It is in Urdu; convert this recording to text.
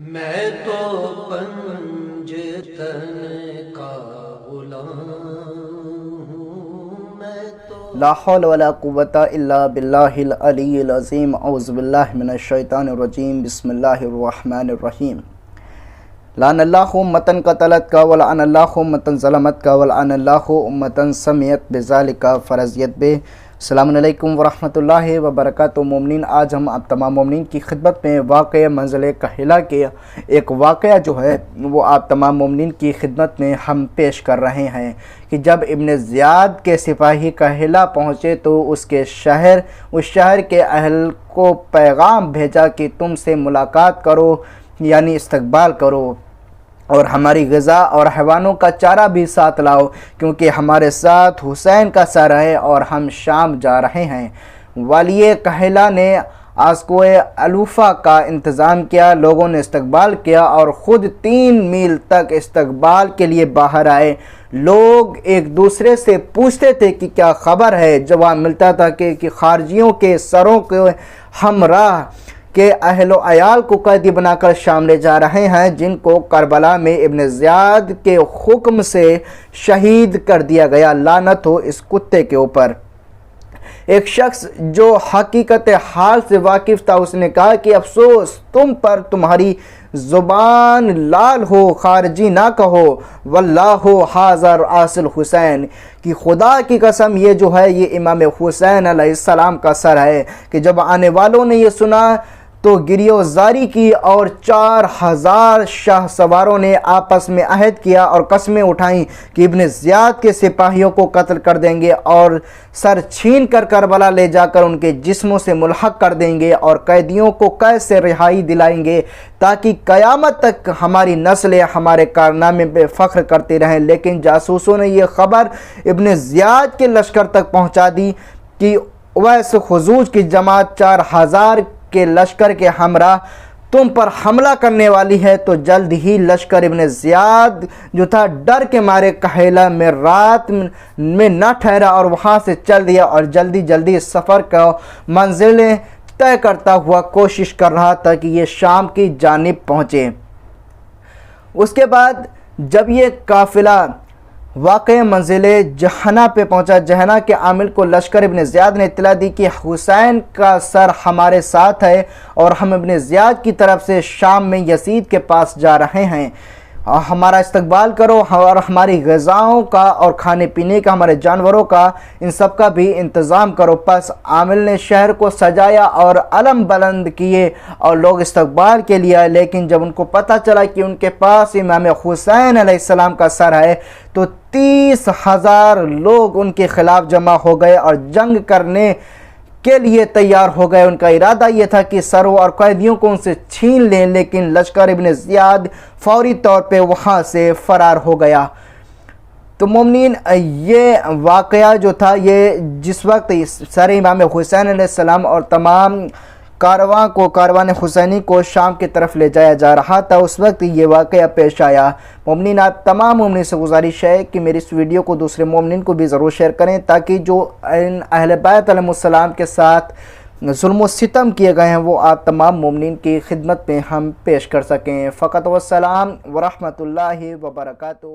میں تو پنجتن کا غلام ہوں، میں تو لا حول ولا قوت الا باللہ العلی العظیم۔ اعوذ باللہ من الشیطان الرجیم۔ بسم اللہ الرحمن الرحیم۔ لعن اللہ امتن قتلت کا ولعن اللہ امتن ظلمت کا ولعن اللہ امتن سمیت بذالک فرضیت بے۔ السلام علیکم ورحمۃ اللہ وبرکاتہ۔ مومنین، آج ہم آپ تمام مومنین کی خدمت میں واقعہ منزل کہلا کے ایک واقعہ جو ہے وہ آپ تمام مومنین کی خدمت میں ہم پیش کر رہے ہیں کہ جب ابن زیاد کے سپاہی کہلا پہنچے تو اس شہر کے اہل کو پیغام بھیجا کہ تم سے ملاقات کرو، یعنی استقبال کرو، اور ہماری غذا اور حیوانوں کا چارہ بھی ساتھ لاؤ، کیونکہ ہمارے ساتھ حسین کا سر ہے اور ہم شام جا رہے ہیں۔ والی کہلا نے آسکوئے الوفا کا انتظام کیا، لوگوں نے استقبال کیا اور خود 3 میل تک استقبال کے لیے باہر آئے۔ لوگ ایک دوسرے سے پوچھتے تھے کہ کیا خبر ہے۔ جواب ملتا تھا کہ خارجیوں کے سروں کے ہمراہ کہ اہل و عیال کو قیدی بنا کر شام لے جا رہے ہیں، جن کو کربلا میں ابن زیاد کے حکم سے شہید کر دیا گیا۔ لعنت ہو اس کتے کے اوپر۔ ایک شخص جو حقیقت حال سے واقف تھا، اس نے کہا کہ افسوس تم پر، تمہاری زبان لال ہو، خارجی نہ کہو، واللہ حاضر آصل حسین، کہ خدا کی قسم یہ جو ہے یہ امام حسین علیہ السلام کا سر ہے۔ کہ جب آنے والوں نے یہ سنا تو گریو زاری کی اور 4000 شاہ سواروں نے آپس میں عہد کیا اور قسمیں اٹھائیں کہ ابن زیاد کے سپاہیوں کو قتل کر دیں گے اور سر چھین کر کربلا لے جا کر ان کے جسموں سے ملحق کر دیں گے اور قیدیوں کو قید سے رہائی دلائیں گے تاکہ قیامت تک ہماری نسلیں ہمارے کارنامے پہ فخر کرتی رہیں۔ لیکن جاسوسوں نے یہ خبر ابن زیاد کے لشکر تک پہنچا دی کہ اویس خزوج کی جماعت 4000 کے لشکر کے ہمراہ تم پر حملہ کرنے والی ہے۔ تو جلد ہی لشکر ابن زیاد جو تھا ڈر کے مارے کہلا میں رات میں نہ ٹھہرا اور وہاں سے چل دیا اور جلدی سفر کا منزلیں طے کرتا ہوا کوشش کر رہا تھا کہ یہ شام کی جانب پہنچے۔ اس کے بعد جب یہ قافلہ واقع منزل جہنہ پہ پہنچا، جہنہ کے عامل کو لشکر ابن زیاد نے اطلاع دی کہ حسین کا سر ہمارے ساتھ ہے اور ہم ابن زیاد کی طرف سے شام میں یزید کے پاس جا رہے ہیں، ہمارا استقبال کرو اور ہماری غذاؤں کا اور کھانے پینے کا، ہمارے جانوروں کا، ان سب کا بھی انتظام کرو۔ پس عامل نے شہر کو سجایا اور علم بلند کیے اور لوگ استقبال کے لیے آئے، لیکن جب ان کو پتہ چلا کہ ان کے پاس امام حسین علیہ السلام کا سر ہے تو 30,000 لوگ ان کے خلاف جمع ہو گئے اور جنگ کرنے کے لیے تیار ہو گئے۔ ان کا ارادہ یہ تھا کہ سروں اور قیدیوں کو ان سے چھین لیں، لیکن لشکر ابن زیاد فوری طور پہ وہاں سے فرار ہو گیا۔ تو مومنین، یہ واقعہ جو تھا یہ جس وقت سر امام حسین علیہ السلام اور تمام کاروان حسینی کو شام کی طرف لے جایا جا رہا تھا، اس وقت یہ واقعہ پیش آیا۔ مومنین، آپ تمام مومنین سے گزارش ہے کہ میری اس ویڈیو کو دوسرے مومنین کو بھی ضرور شیئر کریں تاکہ جو اہل بیت علیہ السلام کے ساتھ ظلم و ستم کیے گئے ہیں وہ آپ تمام مومنین کی خدمت میں ہم پیش کر سکیں۔ فقط والسلام ورحمۃ اللہ وبرکاتہ۔